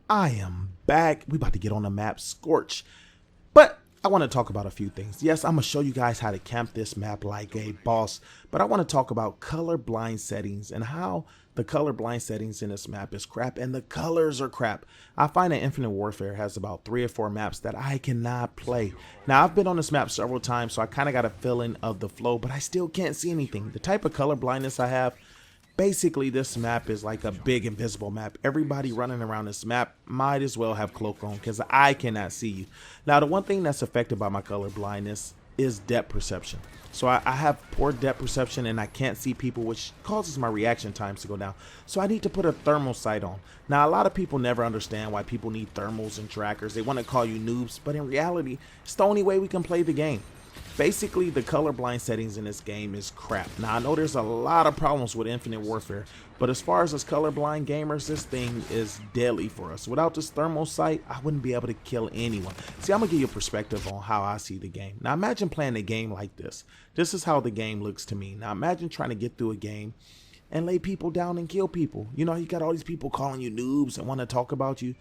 I am back. We about to get on the map Scorch. But I want to talk about a few things. Yes, I'm going to show you guys how to camp this map like a boss. But I want to talk about colorblind settings and how the colorblind settings in this map is crap and the colors are crap. I find that Infinite Warfare has about 3 or 4 maps that I cannot play. Now, I've been on this map several times, so I kind of got a feeling of the flow, but I still can't see anything. The type of color blindness I have, basically, this map is like a big invisible map. Everybody running around this map might as well have cloak on because I cannot see you. Now, the one thing that's affected by my color blindness is depth perception. So I have poor depth perception and I can't see people, which causes my reaction times to go down. So I need to put a thermal sight on. Now, a lot of people never understand why people need thermals and trackers. They want to call you noobs, but in reality, it's the only way we can play the game. Basically, the colorblind settings in this game is crap. Now, I know there's a lot of problems with Infinite Warfare, but as far as us colorblind gamers, this thing is deadly for us. Without this thermal sight, I wouldn't be able to kill anyone. See, I'm going to give you a perspective on how I see the game. Now, imagine playing a game like this. This is how the game looks to me. Now, imagine trying to get through a game and lay people down and kill people. You know, you got all these people calling you noobs and want to talk about you.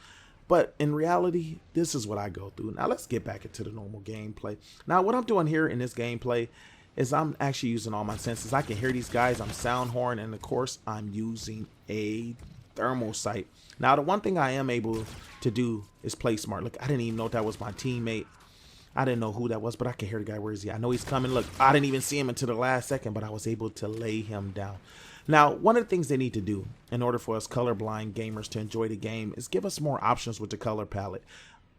But in reality, this is what I go through. Now, let's get back into the normal gameplay. Now, what I'm doing here in this gameplay is I'm actually using all my senses. I can hear these guys. I'm sound horn. And, of course, I'm using a thermal sight. Now, the one thing I am able to do is play smart. Look, I didn't even know that was my teammate. I didn't know who that was, but I can hear the guy. Where is he? I know he's coming. Look, I didn't even see him until the last second, but I was able to lay him down. Now, one of the things they need to do in order for us colorblind gamers to enjoy the game is give us more options with the color palette.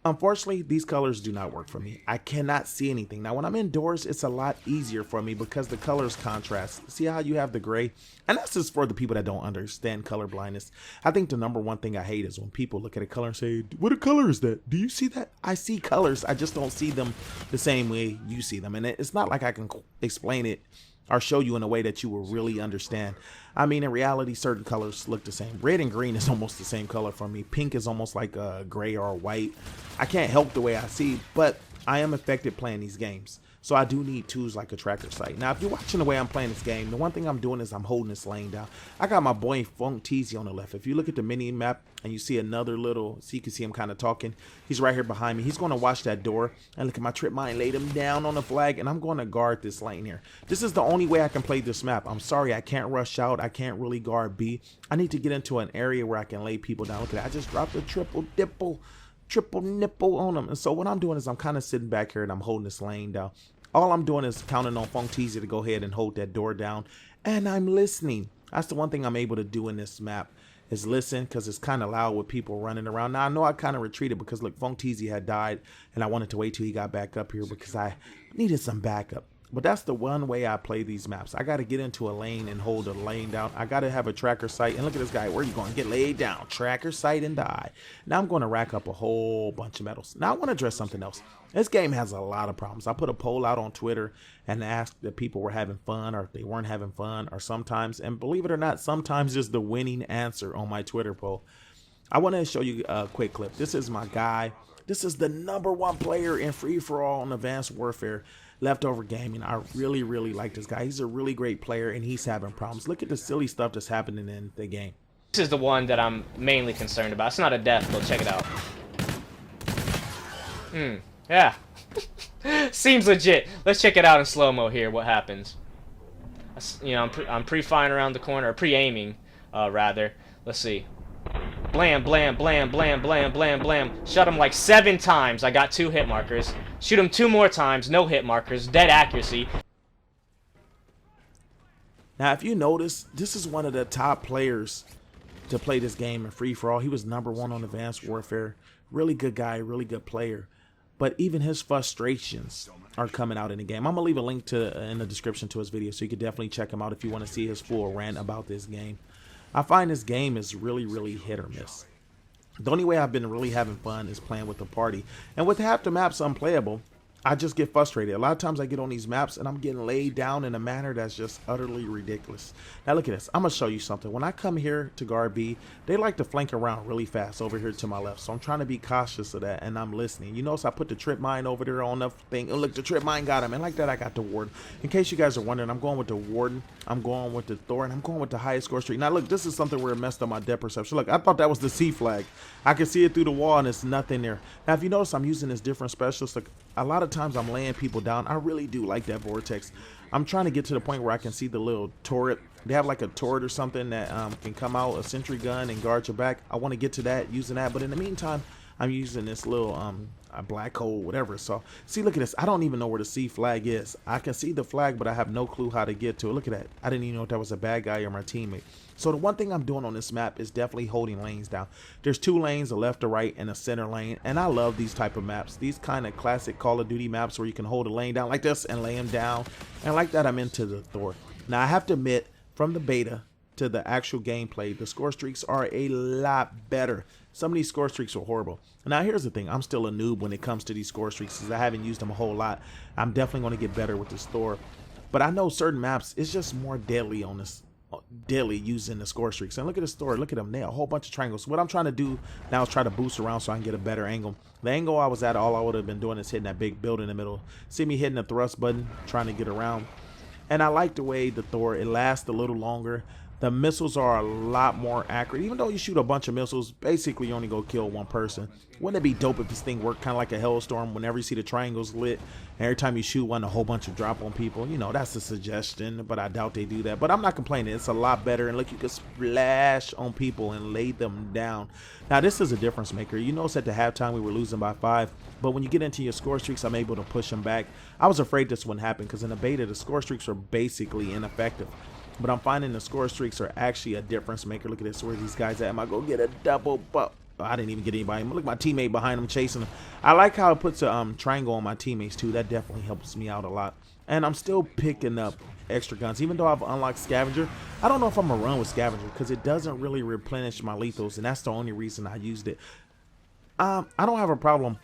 Unfortunately, these colors do not work for me. I cannot see anything. Now, when I'm indoors, it's a lot easier for me because the colors contrast. See how you have the gray? And that's just for the people that don't understand color blindness. I think the number one thing I hate is when people look at a color and say, what color is that? Do you see that? I see colors. I just don't see them the same way you see them. And it's not like I can explain it or show you in a way that you will really understand. I mean, in reality, certain colors look the same. Red and green is almost the same color for me. Pink is almost like a gray or a white. I can't help the way I see, but I am affected playing these games. So I do need tools like a tracker sight. Now, if you're watching the way I'm playing this game, the one thing I'm doing is I'm holding this lane down. I got my boy Funk Teasy on the left. If you look at the mini map and you see another little, so you can see him kind of talking. He's right here behind me. He's going to watch that door. And look at my trip mine, laid him down on the flag, and I'm going to guard this lane here. This is the only way I can play this map. I'm sorry, I can't rush out. I can't really guard B. I need to get into an area where I can lay people down. Look at that. I just dropped a triple nipple on them. And so what I'm doing is I'm kind of sitting back here and I'm holding this lane down. All I'm doing is counting on Funk Teasy to go ahead and hold that door down. And I'm listening. That's the one thing I'm able to do in this map is listen, because it's kind of loud with people running around. Now, I know I kind of retreated because, look, Funk Teasy had died. And I wanted to wait till he got back up here because I needed some backup. But that's the one way I play these maps. I got to get into a lane and hold a lane down. I got to have a tracker sight. And look at this guy. Where are you going? Get laid down. Tracker sight and die. Now I'm going to rack up a whole bunch of medals. Now I want to address something else. This game has a lot of problems. I put a poll out on Twitter and asked if people were having fun or if they weren't having fun or sometimes. And believe it or not, sometimes is the winning answer on my Twitter poll. I want to show you a quick clip. This is my guy. This is the #1 player in free-for-all on Advanced Warfare. Leftover Gaming. I really like this guy. He's a really great player and he's having problems. Look at the silly stuff that's happening in the game. This is the one that I'm mainly concerned about. It's not a death, but check it out. Yeah. Seems legit. Let's check it out in slow-mo here, what happens. You know, I'm pre-firing around the corner, or pre-aiming, rather. Let's see. Blam, blam, blam, blam, blam, blam, blam. Shot him like 7 times. I got 2 hit markers. Shoot him 2 more times. No hit markers. Dead accuracy. Now, if you notice, this is one of the top players to play this game in free-for-all. He was #1 on Advanced Warfare. Really good guy, really good player. But even his frustrations are coming out in the game. I'm going to leave a link in the description to his video, so you can definitely check him out if you want to see his full rant about this game. I find this game is really hit or miss. The only way I've been really having fun is playing with the party. And with half the maps unplayable, I just get frustrated. A lot of times I get on these maps and I'm getting laid down in a manner that's just utterly ridiculous. Now look at this. I'm going to show you something. When I come here to guard B, they like to flank around really fast over here to my left. So I'm trying to be cautious of that, and I'm listening. You notice I put the trip mine over there on the thing. And look, the trip mine got him. And like that, I got the Warden. In case you guys are wondering, I'm going with the Warden. I'm going with the Thor, and I'm going with the highest score streak. Now look, this is something where it messed up my depth perception. Look, I thought that was the C flag. I can see it through the wall, and it's nothing there. Now if you notice, I'm using this different specialist. Look, a lot of times I'm laying people down. I really do like that vortex. I'm trying to get to the point where I can see the little turret. They have like a turret or something that can come out, a sentry gun, and guard your back. I want to get to that using that, but in the meantime, I'm using this little a black hole, whatever. So see, look at this. I don't even know where the C flag is. I can see the flag, but I have no clue how to get to it. Look at that. I didn't even know if that was a bad guy or my teammate. So the one thing I'm doing on this map is definitely holding lanes down. There's 2 lanes, a left, a right, and a center lane. And I love these type of maps. These kind of classic Call of Duty maps where you can hold a lane down like this and lay him down. And like that, I'm into the Thor. Now I have to admit, from the beta to the actual gameplay, the score streaks are a lot better. Some of these score streaks are horrible. Now here's the thing, I'm still a noob when it comes to these score streaks because I haven't used them a whole lot. I'm definitely going to get better with this Thor. But I know certain maps, it's just more deadly on this, deadly using the score streaks. And look at this Thor, look at them, they have a whole bunch of triangles. What I'm trying to do now is try to boost around so I can get a better angle. The angle I was at, all I would have been doing is hitting that big building in the middle. See me hitting the thrust button, trying to get around. And I like the way the Thor, it lasts a little longer. The missiles are a lot more accurate. Even though you shoot a bunch of missiles, basically you only go kill one person. Wouldn't it be dope if this thing worked kind of like a Hellstorm? Whenever you see the triangles lit, and every time you shoot one, a whole bunch of drop on people. You know, that's a suggestion, but I doubt they do that. But I'm not complaining. It's a lot better. And look, you can splash on people and lay them down. Now, this is a difference maker. You notice at the halftime we were losing by 5. But when you get into your score streaks, I'm able to push them back. I was afraid this wouldn't happen because in the beta, the score streaks are basically ineffective. But I'm finding the score streaks are actually a difference maker. Look at this. Where these guys at? Am I going to get a double bump? Oh, I didn't even get anybody. Look at my teammate behind him chasing him. I like how it puts a triangle on my teammates too. That definitely helps me out a lot. And I'm still picking up extra guns. Even though I've unlocked Scavenger, I don't know if I'm going to run with Scavenger because it doesn't really replenish my lethals. And that's the only reason I used it. I don't have a problem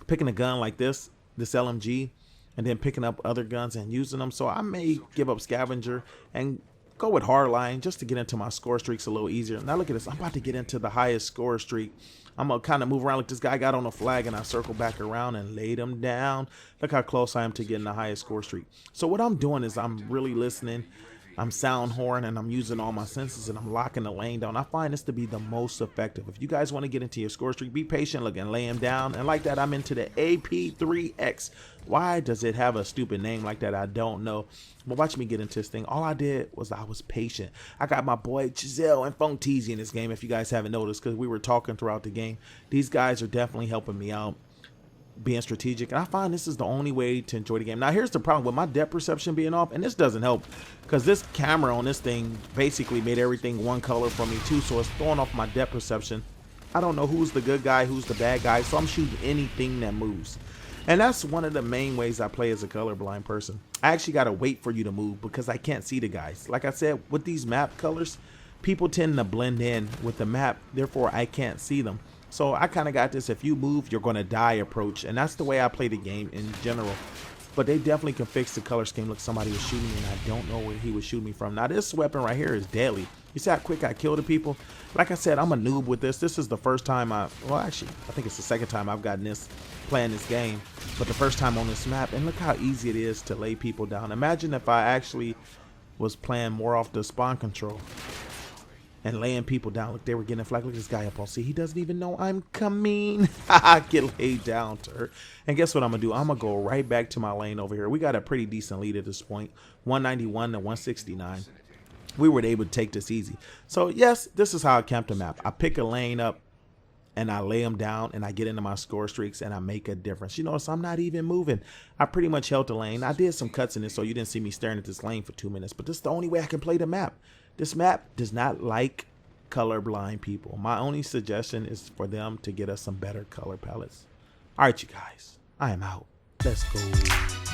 picking a gun like this LMG, and then picking up other guns and using them. So I may give up Scavenger and go with Hardline just to get into my score streaks a little easier. Now look at this. I'm about to get into the highest score streak. I'm going to kind of move around like this guy got on a flag, and I circle back around and laid him down. Look how close I am to getting the highest score streak. So what I'm doing is I'm really listening. I'm sound horn, and I'm using all my senses, and I'm locking the lane down. I find this to be the most effective. If you guys want to get into your score streak, be patient, look, and lay him down. And like that, I'm into the AP3X. Why does it have a stupid name like that? I don't know. But watch me get into this thing. All I did was I was patient. I got my boy Giselle and Funk Teasy in this game, if you guys haven't noticed, because we were talking throughout the game. These guys are definitely helping me out, being strategic, and I find this is the only way to enjoy the game. Now here's the problem with my depth perception being off, and this doesn't help because this camera on this thing basically made everything one color for me too, so it's throwing off my depth perception. I don't know who's the good guy, who's the bad guy, so I'm shooting anything that moves. And that's one of the main ways I play as a colorblind person. I actually got to wait for you to move because I can't see the guys. Like I said, with these map colors, people tend to blend in with the map, therefore I can't see them. So I kind of got this, if you move, you're going to die approach. And that's the way I play the game in general. But they definitely can fix the color scheme. Look, somebody was shooting me and I don't know where he was shooting me from. Now this weapon right here is deadly. You see how quick I kill the people? Like I said, I'm a noob with this. This is the first time well actually, I think it's the second time I've gotten this, playing this game. But the first time on this map, and look how easy it is to lay people down. Imagine if I actually was playing more off the spawn control and laying people down. Look, they were getting a flag. Look at this guy up on C. He doesn't even know I'm coming. I get laid down to her. And guess what I'm going to do? I'm going to go right back to my lane over here. We got a pretty decent lead at this point. 191 to 169. We were able to take this easy. So, yes, this is how I camp the map. I pick a lane up, and I lay them down, and I get into my score streaks, and I make a difference. You notice I'm not even moving. I pretty much held the lane. I did some cuts in this, so you didn't see me staring at this lane for 2 minutes. But this is the only way I can play the map. This map does not like colorblind people. My only suggestion is for them to get us some better color palettes. All right, you guys, I am out. Let's go.